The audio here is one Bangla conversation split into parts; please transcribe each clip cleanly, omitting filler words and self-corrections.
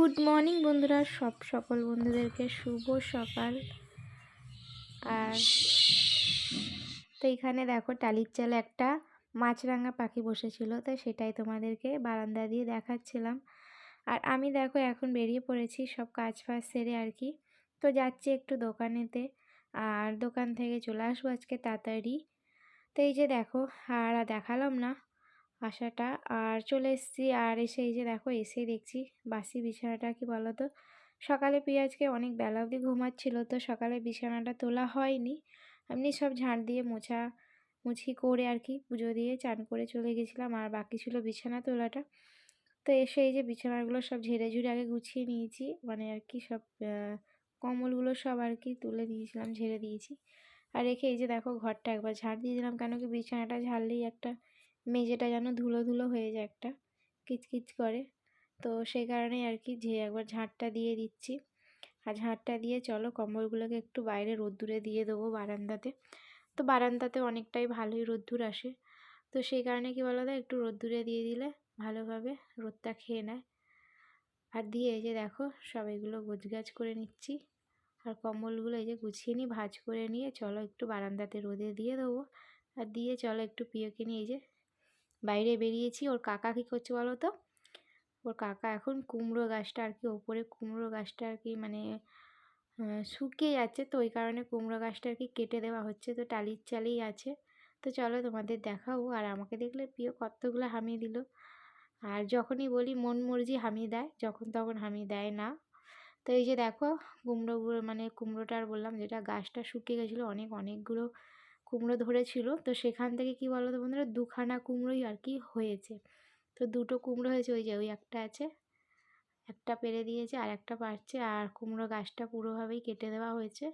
গুড মর্নিং বন্ধুরা, সকল বন্ধুদেরকে শুভ সকাল। আর তো এখানে দেখো টালির চালে একটা মাছরাঙা পাখি বসেছিল, তো সেটাই তোমাদেরকে বারান্দা দিয়ে দেখাচ্ছিলাম। আর আমি দেখো এখন বেরিয়ে পড়েছি সব কাজ ফাজ সেরে আর কি। তো যাচ্ছি একটু দোকানেতে, আর দোকান থেকে চলে আসবো আজকে তাড়াতাড়ি। তো এই যে দেখো, আর দেখালাম না আশাটা, আর চলে এসেছি। আর এসে এই যে দেখো, এসেই দেখছি বাসি বিছানাটা কি বলো তো, সকালে পেঁয়াজকে অনেক বেলা অবধি ঘুমাচ্ছিল, তো সকালে বিছানাটা তোলা হয়নি। এমনি সব ঝাড় দিয়ে মুছি করে আর কি, পুজো দিয়ে চান করে চলে গেছিলাম, আর বাকি ছিল বিছানা তোলাটা। তো এসে এই যে বিছানাগুলো সব ঝেড়ে ঝুড়ে আগে গুছিয়ে নিয়েছি, মানে আর কি সব কম্বলগুলো সব আর কি তুলে দিয়েছিলাম, ঝেড়ে দিয়েছি। আর রেখে এই যে দেখো ঘরটা একবার ঝাড় দিয়ে দিলাম, কেন কি বিছানাটা ঝাড়লেই একটা মেঝেটা যেন ধুলো ধুলো হয়ে যায়, একটা কিচকিচ করে। তো সেই কারণেই আর কি একবার ঝাড়টা দিয়ে দিচ্ছি। আর ঝাড়টা দিয়ে চলো কম্বলগুলোকে একটু বাইরে রোদ্দুরে দিয়ে দেবো বারান্দাতে। তো বারান্দাতে অনেকটাই ভালোই রোদ্দুর আসে, তো সেই কারণে কি বলো তো, একটু রোদ্দুরে দিয়ে দিলে ভালোভাবে রোদটা খেয়ে নেয়। আর দিয়ে এই যে দেখো সব এগুলো গোছগাছ করে নিচ্ছি, আর কম্বলগুলো এই যে গুছিয়ে নিই, ভাঁজ করে নিয়ে চলো একটু বারান্দাতে রোদে দিয়ে দেবো। আর দিয়ে চলো একটু প্রিয়কে নিয়ে এই যে বাইরে বেরিয়েছি। ওর কাকা কী করছে বলো তো, ওর কাকা এখন কুমড়ো গাছটা আর কি, ওপরে কুমড়ো গাছটা আর কি মানে শুকিয়ে যাচ্ছে, তো ওই কারণে কুমড়ো গাছটা আর কি কেটে দেওয়া হচ্ছে, তো টালির চালেই আছে। তো চলো তোমাদের দেখাবো। আর আমাকে দেখলে প্রিয় কতগুলো হামি দিল। আর যখনই বলি মন মর্জি হামি দেয়, যখন তখন হামি দেয় না। তো এই যে দেখো কুমড়োগুলো, মানে কুমড়োটা আর বললাম যেটা গাছটা শুকিয়ে গেছিলো, অনেকগুলো কুমড়ো ধরেছিল, তো সেখান থেকে কি বলো তো বন্ধুরা, দুখানা কুমড়োই আর কি হয়েছে। তো দুটো কুমড়ো হয়েছে, ওই যে ওই একটা আছে, একটা পেরে দিয়েছে আর একটা পারছে। আর কুমড়ো গাছটা পুরোভাবেই কেটে দেওয়া হয়েছে।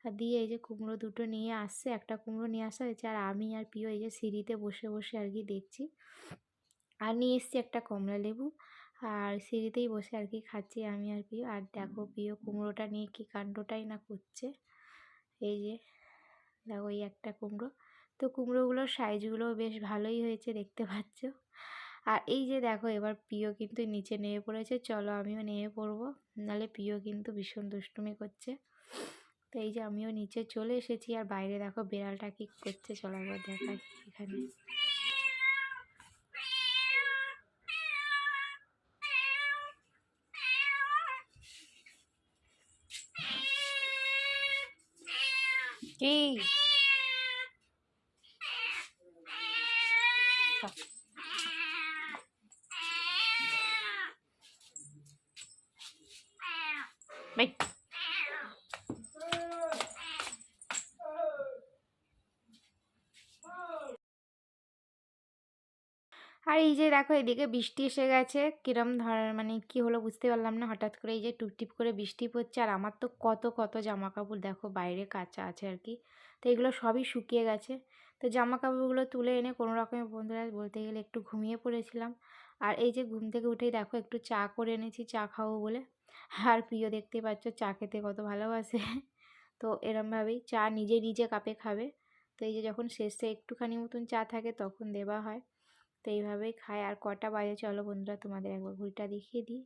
আর দিয়ে এই যে কুমড়ো দুটো নিয়ে আসছে, একটা কুমড়ো নিয়ে আসা হয়েছে, আর আমি আর প্রিয় এই যে সিঁড়িতে বসে বসে আর কি দেখছি। আর নিয়ে এসছি একটা কমলা লেবু, আর সিঁড়িতেই বসে আর কি খাচ্ছি আমি আর প্রিয়। আর দেখো প্রিয় কুমড়োটা নিয়ে কি কাণ্ডটাই না করছে। এই যে দেখো এই একটা কুমড়ো, তো কুমড়োগুলোর সাইজগুলোও বেশ ভালোই হয়েছে দেখতে পাচ্ছ। আর এই যে দেখো এবার প্রিয় কিন্তু নিচে নেমে পড়েছে, চলো আমিও নেমে পড়বো, নাহলে প্রিয় কিন্তু ভীষণ দুষ্টুমি করছে। তো এই যে আমিও নিচে চলে এসেছি। আর বাইরে দেখো বিড়ালটা কি করছে, চলো একবার দেখাই। এখানে কি আর এই যে দেখো এদিকে বৃষ্টি এসে গেছে, কিরম ধরনের মানে কি হলো বুঝতে পারলাম না, হঠাৎ করে এই যে টুপটিপ করে বৃষ্টি পড়ছে। আর আমার তো কত জামা কাপড় দেখো বাইরে কাচা আছে আর কি, তো এগুলো সবই শুকিয়ে গেছে। তো জামা কাপড়গুলো তুলে এনে কোনো রকমে বন্ধুরা বলতে গেলে একটু ঘুমিয়ে পড়েছিলাম। আর এই যে ঘুম থেকে উঠেই দেখো একটু চা করে এনেছি, চা খাবো বলে। আর প্রিয় দেখতে পাচ্ছ চা খেতে কত ভালোবাসে। তো এরমভাবেই চা নিজে নিজে কাপে খাবে। তো এই যে যখন শেষে একটুখানি মতন চা থাকে তখন দেওয়া হয়, তো এইভাবেই খায়। আর কটা বাজে চলো বন্ধুরা তোমাদের একবার ঘড়িটা দেখিয়ে দিই।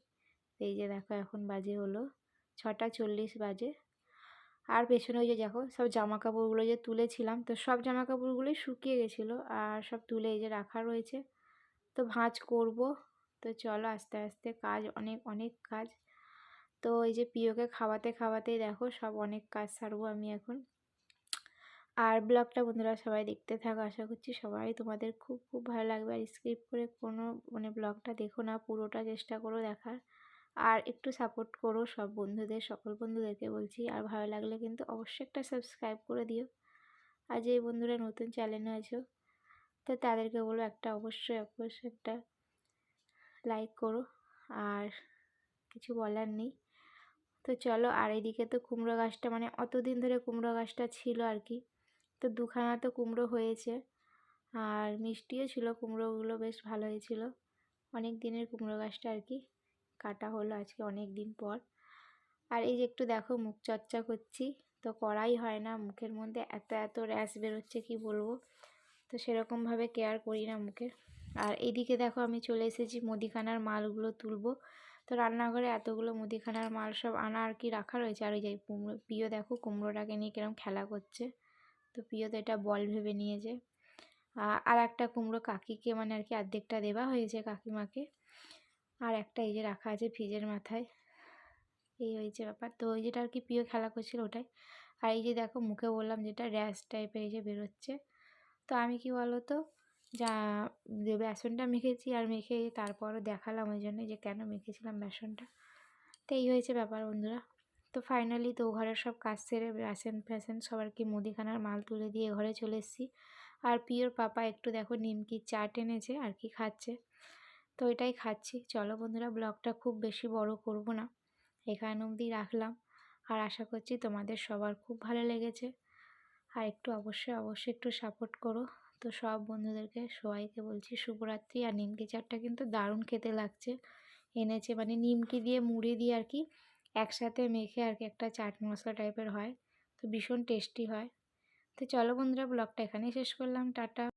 এই যে দেখো এখন বাজে হলো 6:40 বাজে। আর পেছনে ওই যে দেখো সব জামা কাপড়গুলো যে তুলেছিলাম, তো সব জামা কাপড়গুলোই শুকিয়ে গেছিলো, আর সব তুলে এই যে রাখা রয়েছে। তো ভাঁজ করব। তো চলো আস্তে আস্তে কাজ, অনেক কাজ। তো এই যে প্রিয়কে খাওয়াতে খাওয়াতেই দেখো সব অনেক কাজ সারবো আমি এখন। আর ব্লগটা বন্ধুরা সবাই দেখতে থাকো, আশা করছি সবাই তোমাদের খুব ভালো লাগবে। আর স্কিপ করে কোনো মানে ব্লগটা দেখো না, পুরোটা চেষ্টা করো দেখার। আর একটু সাপোর্ট করো সব বন্ধুদের, সকল বন্ধুদেরকে বলছি। আর ভালো লাগলে কিন্তু অবশ্যই একটা সাবস্ক্রাইব করে দিও। আর যে বন্ধুরা নতুন চ্যানেলে আছো, তো তাদেরকে বলো একটা অবশ্যই একটা লাইক করো। আর কিছু বলার নেই। তো চলো, আর এদিকে তো কুমড়ো গাছটা মানে অতদিন ধরে কুমড়ো গাছটা ছিল আর কি, তো দুখানা তো কুমড়ো হয়েছে। আর মিষ্টিও ছিল, কুমড়োগুলো বেশ ভালো হয়েছিল। অনেক দিনের কুমড়ো গাছটা আর কি কাটা হলো আজকে অনেক দিন পর। আর এই যে একটু দেখো মুখ চর্চা করছি, তো করাই হয় না, মুখের মধ্যে এত র্যাশ বেরোচ্ছে কি বলবো। তো সেরকমভাবে কেয়ার করি না মুখের। আর এইদিকে দেখো আমি চলে এসেছি মুদিখানার মালগুলো তুলবো। তো তো রান্নাঘরে এতগুলো মুদিখানার মাল সব আনা আর কি রাখা রয়েছে। আর ওই যে প্রিয় দেখো কুমড়োটাকে নিয়ে কিরম খেলা করছে। তো প্রিয় তো এটা বল ভেবে নিয়েছে। আর একটা কুমড়ো কাকিকে মানে আর কি অর্ধেকটা দেওয়া হয়েছে কাকিমাকে। আর একটা এই যে রাখা আছে ফ্রিজের মাথায়। এই হয়েছে ব্যাপার। তো ওই যেটা আর কি প্রিয় খেলা করছিল ওটাই। আর এই যে দেখো মুখে বললাম যেটা র্যাশ টাইপের এই যে বেরোচ্ছে। তো আমি কি বলো তো যা বেসনটা মেখেছি আর মেখে তারপরও দেখালাম ওই জন্য যে কেন মেখেছিলাম বেসনটা। তো এই হয়েছে ব্যাপার বন্ধুরা। তো ফাইনালি তো ঘরের সব কাজ সেরে বেসন ফ্যাসন সব আর কি মুদিখানার মাল তুলে দিয়ে ঘরে চলে এসেছি। আর প্রিয়র পাপা একটু দেখো নিমকির চাট এনেছে আর কি খাচ্ছে। তো এটাই খাচ্ছি। চলো বন্ধুরা ব্লগটা খুব বেশি বড় করব না, এখানে অবধি রাখলাম। আর আশা করছি তোমাদের সবার খুব ভালো লেগেছে। আর একটু অবশ্যই একটু সাপোর্ট করো। তো সব বন্ধুদেরকে সবাইকে বলছি শুভরাত্রি। আর নিমকি চাটটা কিন্তু দারুণ খেতে লাগছে। এনেছে মানে নিমকি দিয়ে মুড়ি দিয়ে আর কি একসাথে মেখে আর কি একটা চাট মশলা টাইপের হয়। তো ভীষণ টেস্টি হয়। তো চলো বন্ধুরা ব্লগটা এখানেই শেষ করলাম। টাটা।